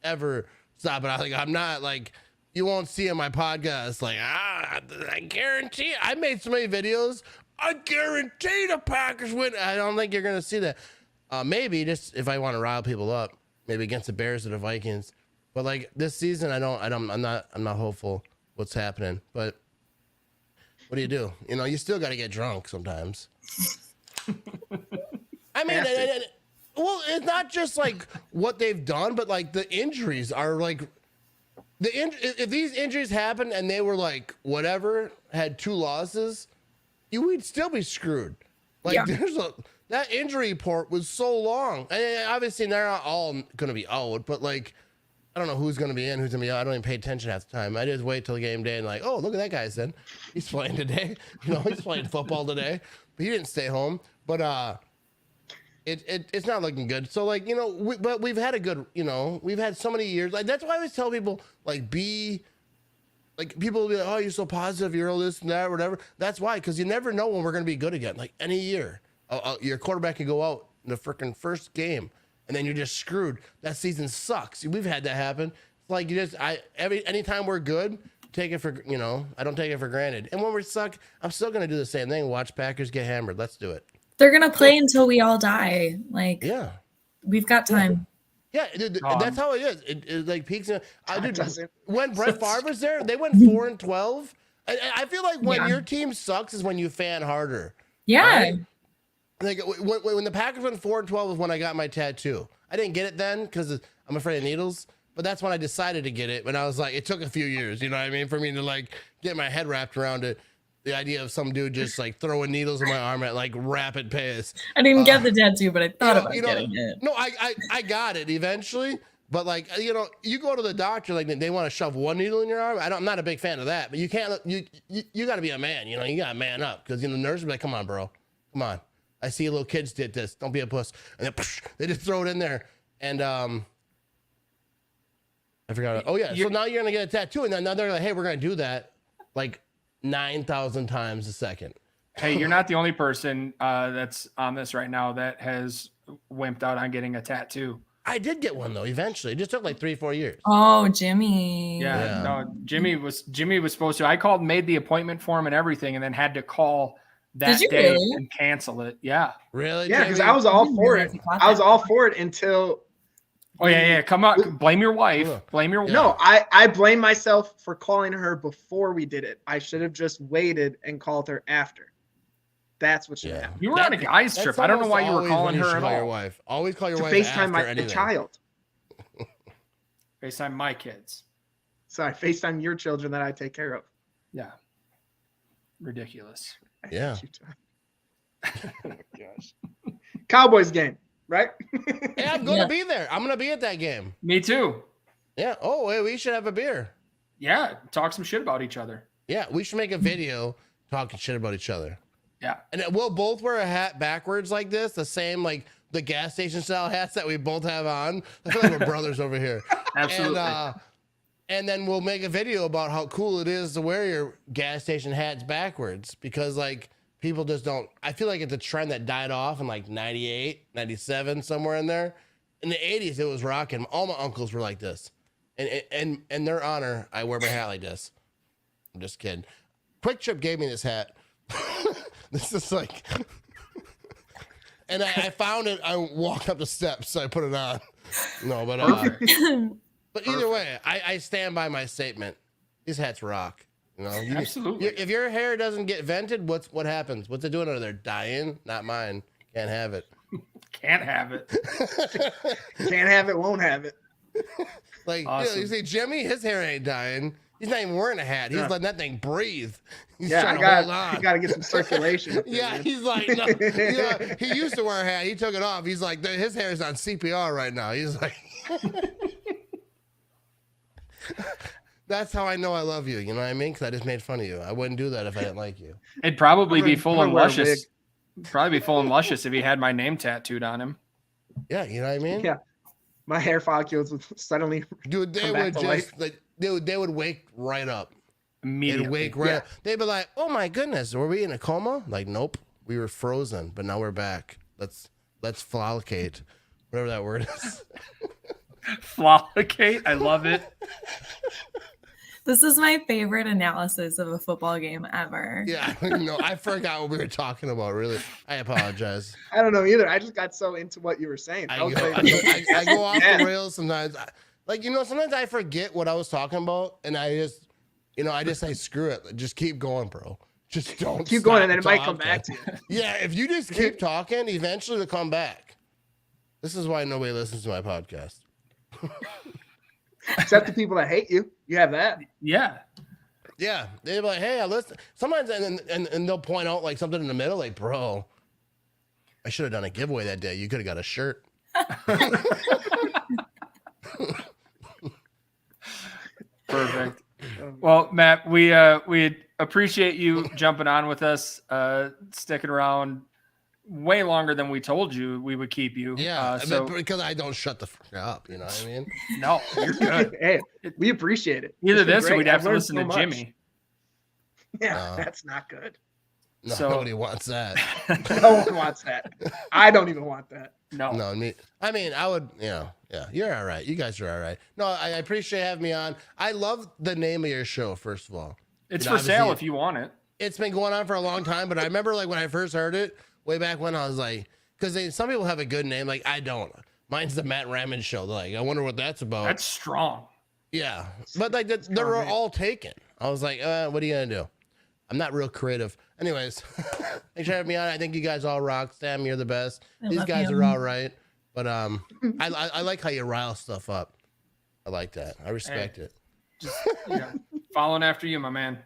ever stop it. I'm not like. You won't see in my podcast, like, I guarantee it. I made so many videos. I guarantee the Packers win. I don't think you're going to see that. Maybe just if I want to rile people up, maybe against the Bears or the Vikings. But like this season, I'm not hopeful what's happening. But what do? You know, you still got to get drunk sometimes. I mean, well, it's not just like what they've done, but like the injuries are like. If these injuries happened and they were like whatever, had 2 losses, we'd still be screwed. Like Yeah. that injury report was so long. And obviously they're not all going to be out, but like I don't know who's going to be in, who's going to be out. I don't even pay attention half the time. I just wait till game day and like, oh, look at that guy, then he's playing today. You know, he's playing football today, but he didn't stay home. But it's not looking good. So like, you know, but we've had a good, you know, we've had so many years. Like that's why I always tell people like people will be like, oh, you're so positive, you're all this and that, or whatever. That's why, because you never know when we're going to be good again. Like any year, your quarterback could go out in the freaking first game, and then you're just screwed. That season sucks. We've had that happen. It's like anytime we're good, take it for, you know, I don't take it for granted. And when we suck, I'm still going to do the same thing. Watch Packers get hammered. Let's do it. They're gonna play until we all die. Like, Yeah. we've got time. Yeah, dude, that's how it is. It like peaks. doesn't. When Brett Favre was there, they went 4-12. I feel like when your team sucks is when you fan harder. Yeah. Right? Like when the Packers went 4-12 was when I got my tattoo. I didn't get it then because I'm afraid of needles. But that's when I decided to get it. When I was like, it took a few years, you know what I mean, for me to like get my head wrapped around it. The idea of some dude just like throwing needles in my arm at like rapid pace. I didn't get the tattoo, but I thought about getting it. No, I got it eventually. But like, you know, you go to the doctor, like they want to shove one needle in your arm. I'm not a big fan of that. But you can't. You got to be a man. You know, you got to man up because you know the nurse will be like, come on, bro, come on. I see little kids did this. Don't be a puss. And then they just throw it in there. And I forgot. Oh yeah. So now you're gonna get a tattoo, and then now they're like, "Hey, we're gonna do that like 9,000 times a second." Hey, you're not the only person that's on this right now that has wimped out on getting a tattoo. I did get one though. Eventually, it just took like 3-4 years. Oh, Jimmy. Yeah. No, Jimmy was supposed to. I called, made the appointment for him and everything, and then had to call that day and cancel it. Yeah. Really? Yeah, because I was all for it. I was all for it until. Oh yeah. Come on, blame your wife. Blame your wife. No, I blame myself for calling her before we did it. I should have just waited and called her after. That's what should happen. You were on a guy's trip. I don't know why you were calling her at all. Your wife. Always call your wife FaceTime after the child. FaceTime my kids. Sorry, FaceTime your children that I take care of. Yeah. Ridiculous. Yeah. Oh my gosh. Cowboys game, right? Yeah, I'm gonna be there. I'm gonna be at that game. Me too. Yeah. Oh, wait, we should have a beer. Yeah. Talk some shit about each other. Yeah, we should make a video talking shit about each other. Yeah. And we'll both wear a hat backwards like this, the same like the gas station style hats that we both have on. I feel like we're brothers over here. Absolutely. And then we'll make a video about how cool it is to wear your gas station hats backwards because like people just don't. I feel like it's a trend that died off in like 98, 97, somewhere in there. In the 80s, it was rocking. All my uncles were like this. And in their honor, I wear my hat like this. I'm just kidding. Quick Trip gave me this hat. This is like, and I found it. I walked up the steps, so I put it on. No, but but either way, I stand by my statement. These hats rock. You know, absolutely. If your hair doesn't get vented, what happens? What's it doing under there? Dying? Not mine. Can't have it. Can't have it. Can't have it. Won't have it. Like awesome. You see, Jimmy, his hair ain't dying. He's not even wearing a hat. He's letting that thing breathe. He's trying to hold on. I got to get some circulation. Yeah, he's like, no. He used to wear a hat. He took it off. He's like, his hair is on CPR right now. He's like, that's how I know I love you. You know what I mean? Because I just made fun of you. I wouldn't do that if I didn't like you. It'd probably be full and luscious. Probably be full and luscious if he had my name tattooed on him. Yeah, you know what I mean? Yeah. My hair follicles would suddenly dude, they would just like they would wake right up. Immediately. They'd wake right up. They'd be like, "Oh my goodness, were we in a coma?" Like, nope, we were frozen, but now we're back. Let's follicate, whatever that word is. Follicate, I love it. This is my favorite analysis of a football game ever. Yeah, no, I forgot what we were talking about. Really, I apologize. I don't know either. I just got so into what you were saying. I go off the rails sometimes. Sometimes I forget what I was talking about, and I just, I screw it. Just keep going, bro. Just don't keep going, and then it might come back to you. Yeah, if you just keep talking, eventually it'll come back. This is why nobody listens to my podcast. Except the people that hate you. You have that. Yeah. Yeah. They're like, hey, I listen. Sometimes and they'll point out like something in the middle, like, bro, I should have done a giveaway that day. You could have got a shirt. Perfect. Well, Matt, we appreciate you jumping on with us, sticking around way longer than we told you we would keep you. Yeah, because I don't shut the fuck up, you know what I mean? No, you're good. Hey, we appreciate it. Either this or we'd have to listen to Jimmy. Yeah, that's not good. No, nobody wants that. No one wants that. I don't even want that. No, I mean, I would, yeah, you're all right. You guys are all right. No, I appreciate having me on. I love the name of your show, first of all. It's for sale if you want it. It's been going on for a long time, but I remember like when I first heard it, way back when, I was like, because some people have a good name, like I don't. Mine's the Matt Ramage show. Like, I wonder what that's about. That's strong. Yeah, but like they're all taken. I was like, what are you gonna do? I'm not real creative. Anyways, thanks for having me on. I think you guys all rock. Sam, you're the best. These guys are all right, but I like how you rile stuff up. I like that. I respect it. Just following after you, my man.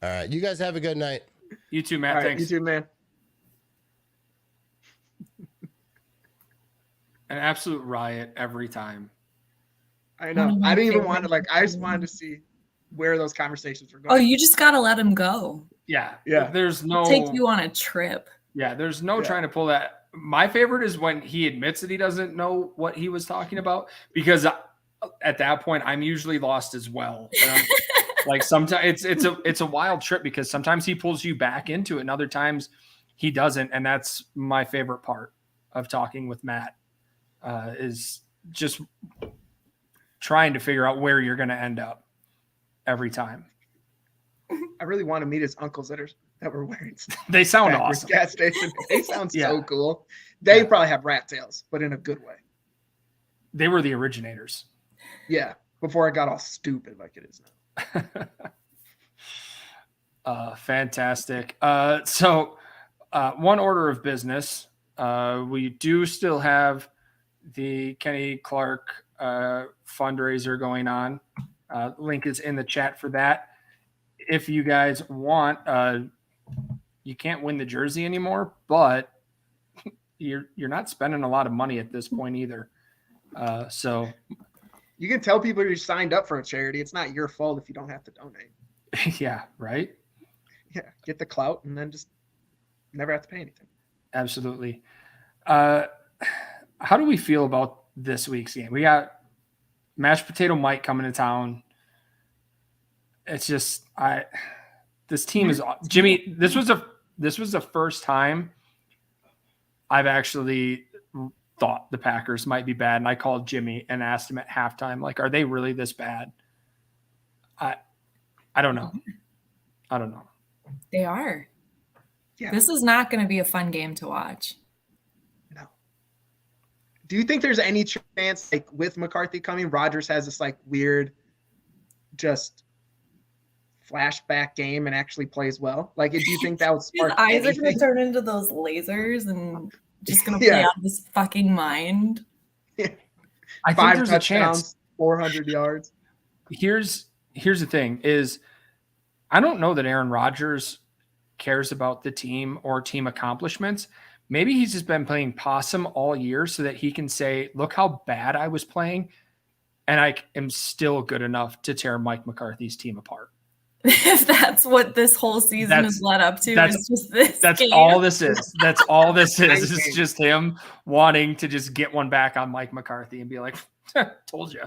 All right, you guys have a good night. You too, Matt. All right, Thanks. you too, man. An absolute riot every time. I know. I didn't even want to I just wanted to see where those conversations were going. Oh, you just gotta let him go. Yeah. Yeah. There's no Take you on a trip. Yeah, there's no trying to pull that. My favorite is when he admits that he doesn't know what he was talking about, because at that point I'm usually lost as well. Like sometimes it's a wild trip, because sometimes he pulls you back into it and other times he doesn't, and that's my favorite part of talking with Matt, is just trying to figure out where you're going to end up every time. I really want to meet his uncles that were wearing They sound awesome. gas station. They sound so cool. They probably have rat tails, but in a good way. They were the originators. Yeah, before it got all stupid like it is now. Fantastic. So one order of business. We do still have the Kenny Clark fundraiser going on. Link is in the chat for that. If you guys want, you can't win the jersey anymore, but you're not spending a lot of money at this point either. So you can tell people you signed up for a charity. It's not your fault if you don't have to donate. Yeah, right? Yeah, get the clout and then just never have to pay anything. Absolutely. How do we feel about this week's game? We got Mashed Potato Mike coming to town. It's just this team is Jimmy. This was the first time I've actually thought the Packers might be bad, and I called Jimmy and asked him at halftime, like, are they really this bad? I don't know. I don't know. They are. Yeah. This is not going to be a fun game to watch. No. Do you think there's any chance, like with McCarthy coming, Rodgers has this like weird, just flashback game and actually plays well? Like, do you think that would spark? His eyes are going anything? to turn into those lasers and just going to play out his fucking mind. I think 5 there's touchdowns, a chance. 400 yards. Here's the thing is, I don't know that Aaron Rodgers cares about the team or team accomplishments. Maybe he's just been playing possum all year so that he can say, look how bad I was playing, and I am still good enough to tear Mike McCarthy's team apart. If that's what this whole season has led up to, it's just this. That's game. all this is. That's all this is. It's just him wanting to just get one back on Mike McCarthy and be like, told you.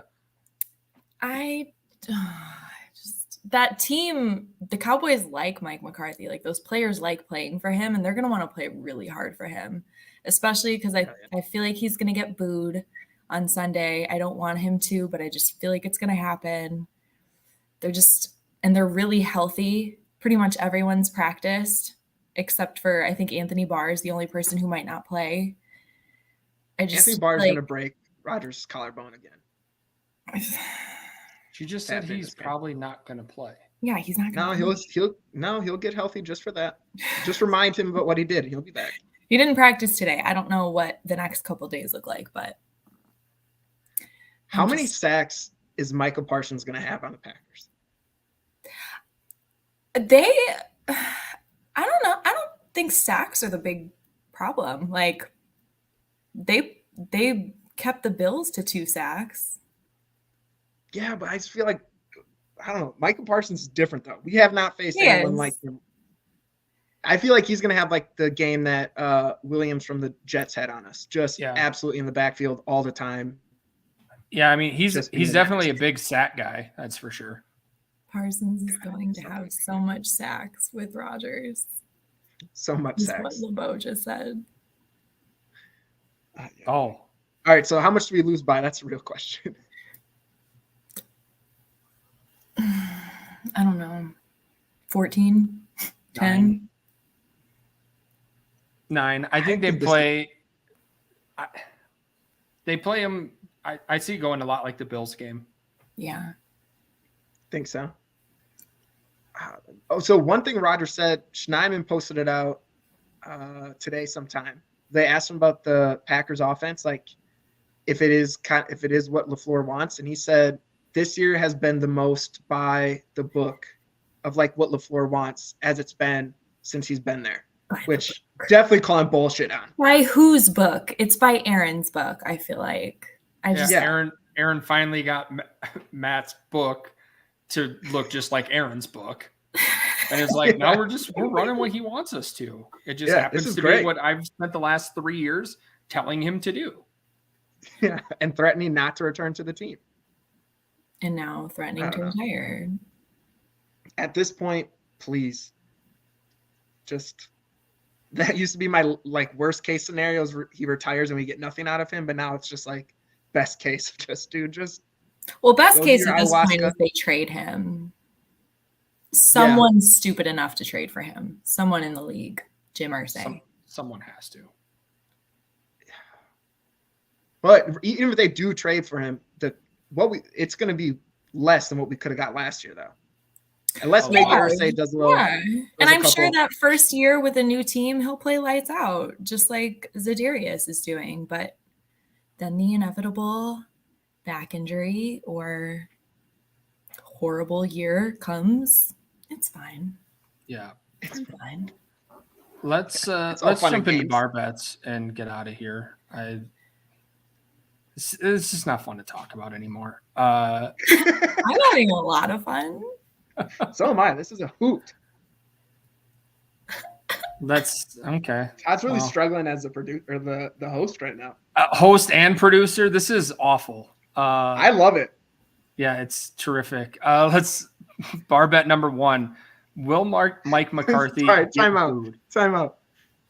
That team, the Cowboys like Mike McCarthy. Like, those players like playing for him, and they're going to want to play really hard for him, especially because I feel like he's going to get booed on Sunday. I don't want him to, but I just feel like it's going to happen. They're really healthy. Pretty much everyone's practiced except for, I think, Anthony Barr is the only person who might not play. Anthony Barr is going to break Rodgers' collarbone again. She just said he's probably not going to play. Yeah, he's not going to. He'll get healthy just for that. Just remind him about what he did. He'll be back. He didn't practice today. I don't know what the next couple days look like, but how many sacks is Michael Parsons going to have on the Packers? I don't know. I don't think sacks are the big problem. Like, they kept the Bills to 2 sacks. Yeah, but I just feel like, I don't know. Michael Parsons is different, though. We have not faced anyone like him. I feel like he's going to have like the game that Williams from the Jets had on us. Just absolutely in the backfield all the time. Yeah, I mean, he's definitely a big sack guy. That's for sure. Parsons is going to have so much sacks with Rodgers. So much That's sacks. what LeBeau just said. Oh. All right, so how much do we lose by? That's a real question. I don't know. 14? 10? 9. I think they play. They play him. I see going a lot like the Bills game. Yeah. Think so. So one thing Roger said, Schneidman posted it out today sometime. They asked him about the Packers offense, like if it is what LaFleur wants, and he said this year has been the most by the book of like what LaFleur wants as it's been since he's been there, which definitely calling bullshit on. By whose book? It's by Aaron's book, I feel like. Aaron finally got Matt's book to look just like Aaron's book. And it's like, now we're running what he wants us to. It just happens to be what I've spent the last 3 years telling him to do. Yeah, and threatening not to return to the team. And now threatening to retire. At this point, please. Just that used to be my like worst case scenarios. He retires and we get nothing out of him, but now it's just like best case. Just well, best case at this point is they trade him. Someone's stupid enough to trade for him. Someone in the league, Jim Irsay. Someone has to. But even if they do trade for him, it's going to be less than what we could have got last year, though. Unless maybe Irsay does a little. Yeah. And I'm sure that first year with a new team, he'll play lights out, just like Za'Darius is doing. But then the inevitable back injury or horrible year comes. It's fine. Yeah, it's fine. Let's jump into bar bets and get out of here. It's just not fun to talk about anymore. I'm having a lot of fun. So am I. This is a hoot. That's okay. Todd's really struggling as a producer or the host right now. Host and producer. This is awful. I love it. Yeah, it's terrific. Let's bar bet number 1. Will Mike McCarthy? Sorry, time out.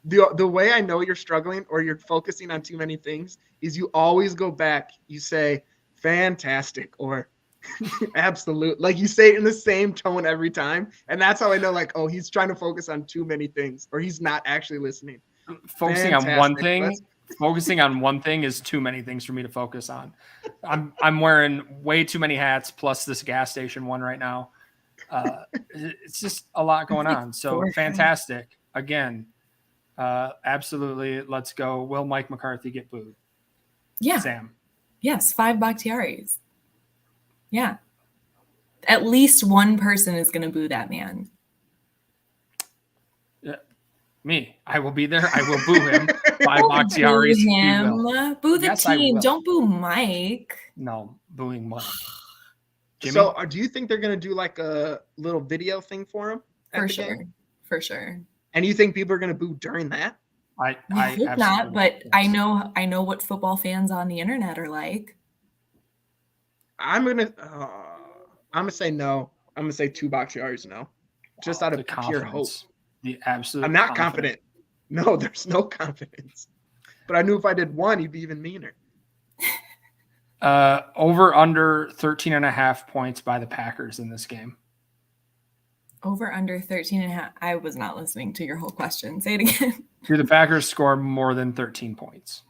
The way I know you're struggling or you're focusing on too many things is you always go back. You say fantastic or absolute. Like you say it in the same tone every time. And that's how I know like, oh, he's trying to focus on too many things or he's not actually listening. Focusing on one thing. Focusing on one thing is too many things for me to focus on. I'm wearing way too many hats plus this gas station one right now. It's just a lot going on. So fantastic. Again, absolutely. Let's go. Will Mike McCarthy get booed? Yeah. Sam. Yes. 5 Bakhtiaris. Yeah. At least one person is going to boo that man. Me. I will be there. I will boo him. 5 Bakhtiaris. Boo him. Boo the team. Don't boo Mike. No, booing Mike. Jimmy? So do you think they're going to do like a little video thing for him? For sure. And you think people are going to boo during that? I hope not, but I know what football fans on the internet are like. I'm gonna say no. I'm gonna say 2 Bakhtiaris no, just out of pure hope. The absolute. I'm not confident. No, there's no confidence. But I knew if I did 1, he'd be even meaner. Over under 13.5 points by the Packers in this game. Over under 13.5. I was not listening to your whole question. Say it again. Do the Packers score more than 13 points?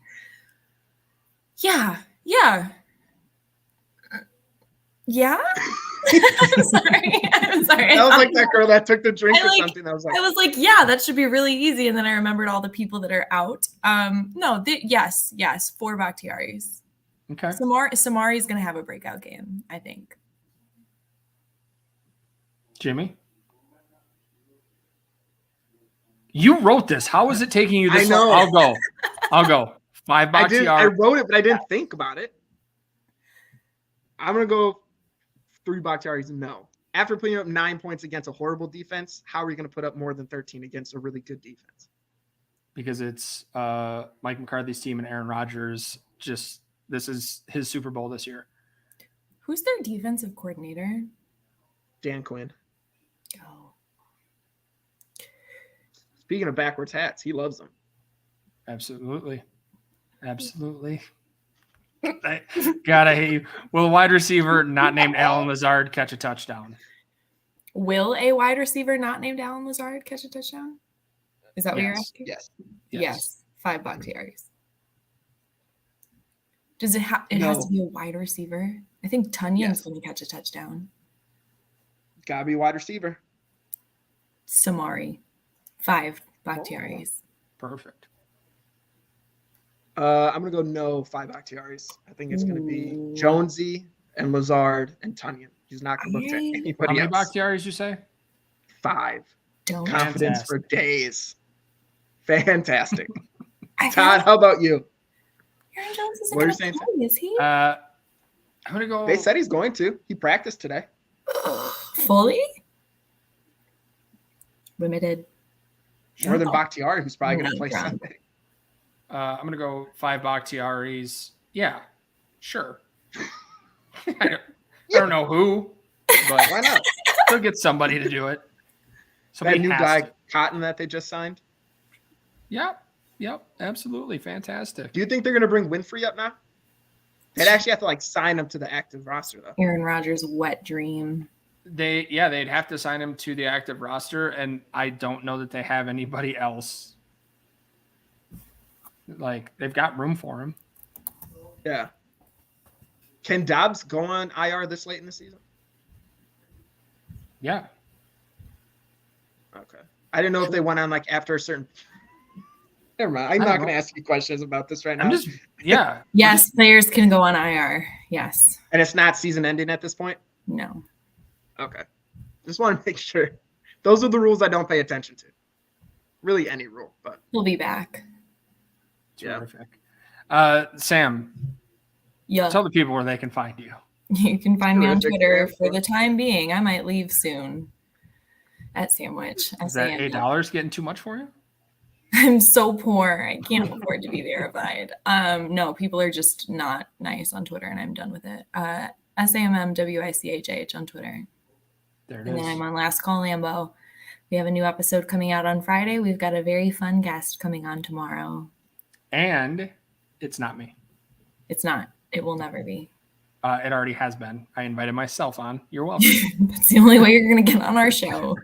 Yeah. I'm sorry. That was like that girl that took the drink or something. I was like, yeah, that should be really easy. And then I remembered all the people that are out. Yes, 4 Bakhtiaris. Okay. Samari's going to have a breakout game, I think. Jimmy? You wrote this. How is it taking you this long? I'll go. 5 Bakhtiaris. I wrote it, but I didn't think about it. I'm going to go 3 Bakhtiaris, no. After putting up 9 points against a horrible defense, how are you going to put up more than 13 against a really good defense? Because it's Mike McCarthy's team and Aaron Rodgers. This is his Super Bowl this year. Who's their defensive coordinator? Dan Quinn. Oh. Speaking of backwards hats, he loves them. Absolutely. Gotta hate you. Will a wide receiver not named Allen Lazard catch a touchdown? Will a wide receiver not named Allen Lazard catch a touchdown? Is that what you're asking? Yes. 5 Bakhtiaris. Does it have? It has No. to be a wide receiver. I think Tunyon's Yes. going to catch a touchdown. Gotta be a wide receiver. Samari, 5 Bakhtiaris. Perfect. I'm gonna go no 5 Bakhtiaris. I think it's gonna be Jonesy and Lazard and Tunyon. He's not gonna look to How anybody many else. Bakhtiaris you say? 5. Don't. Confidence for days. Fantastic. I Todd, how about you? Aaron Jones isn't What are going you to saying, play, is he? I'm gonna go. They said he's going to. He practiced today. Fully? Limited. More than Bakhtiari, who's probably gonna Not play drunk. Sunday. I'm gonna go 5 Bakhtiaris. Yeah, sure. I don't know who, but Why not? they'll get somebody to do it. That Somebody new has guy, to. Cotton, that they just signed. Yep, absolutely fantastic. Do you think they're gonna bring Winfrey up now? They'd actually have to like sign him to the active roster though. Aaron Rodgers' wet dream. They'd have to sign him to the active roster, and I don't know that they have anybody else. Like, they've got room for him. Yeah. Can Dobbs go on IR this late in the season? Yeah. Okay. I didn't know if they went on like after a certain. Never mind. I'm don't not know. going to ask you questions about this right now. I'm just, yeah. Yes, players can go on IR. Yes. And it's not season ending at this point? No. Okay. Just want to make sure. Those are the rules I don't pay attention to. Really, any rule, but He'll be back. Yeah. Terrific. Sam, Yeah. tell the people where they can find you. You can find me on Terrific, Twitter Sam. for the time being. I might leave soon. At Sandwich. Is that SAMW. $8 getting too much for you? I'm so poor. I can't afford to be verified. No, people are just not nice on Twitter, and I'm done with it. SAMMWICHH on Twitter. There it And is. then I'm on Last Call Lambo. We have a new episode coming out on Friday. We've got a very fun guest coming on tomorrow. And it's not me. It's not. It will never be. It already has been. I invited myself on. You're welcome. That's the only way you're going to get on our show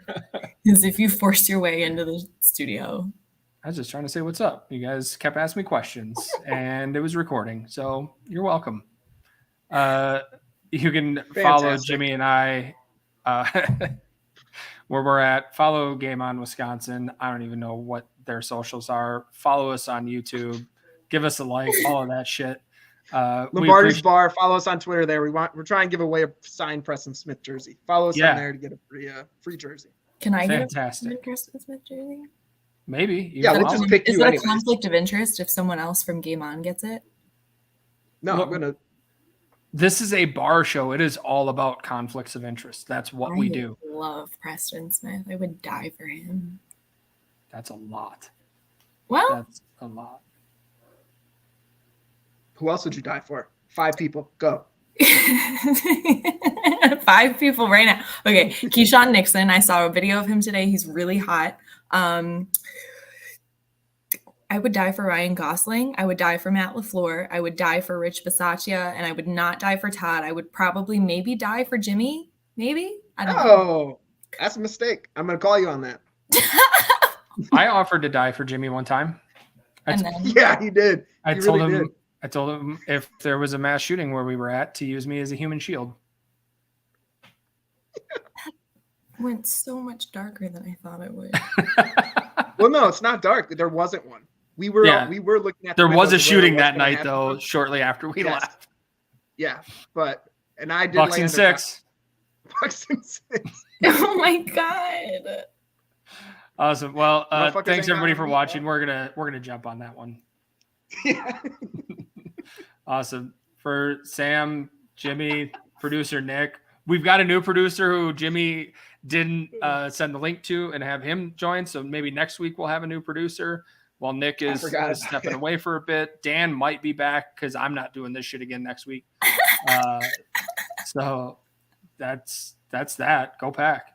is if you force your way into the studio. I was just trying to say what's up. You guys kept asking me questions, and it was recording. So you're welcome. You can follow Fantastic. Jimmy and I where we're at. Follow Game On Wisconsin. I don't even know what their socials are. Follow us on YouTube. Give us a like. All of that shit. Lombardi's Bar. Follow us on Twitter. There, we're trying to give away a signed Preston Smith jersey. Follow us Yeah. on there to get a free jersey. Can I Fantastic. get a Christmas Smith jersey? Maybe. You Yeah, can we'll follow just me. pick Is you it anyways. a conflict of interest if someone else from Game On gets it? No, Look, I'm gonna. This is a bar show. It is all about conflicts of interest. That's what we do. I love Preston Smith. I would die for him. That's a lot. Well, That's a lot. Who else would you die for? 5 people. Go. 5 people right now. Okay, Keyshawn Nixon. I saw a video of him today. He's really hot. I would die for Ryan Gosling. I would die for Matt LaFleur. I would die for Rich Bisaccia, and I would not die for Todd. I would probably maybe die for Jimmy. Maybe. I don't know. Oh, that's a mistake. I'm gonna call you on that. I offered to die for Jimmy one time. And then Yeah, he did. I He told really him. did. I told him if there was a mass shooting where we were at, to use me as a human shield. went so much darker than I thought it would. Well, no, it's not dark. There wasn't one. We were Yeah. looking at. the There was windows a of where shooting it was that gonna night, happen. though. Shortly after we Yes. left, Yeah, and I did. Bucks lay and under 6. Bucks and 6. Oh my god. Awesome. Well, Motherfuckers thanks ain't everybody got for me, watching. bro. We're gonna jump on that one. Yeah. Awesome. For Sam, Jimmy, producer Nick, we've got a new producer who Jimmy didn't send the link to and have him join. So maybe next week we'll have a new producer while Nick is forgot is about stepping it. away for a bit. Dan might be back because I'm not doing this shit again next week. So that's that. Go Pack.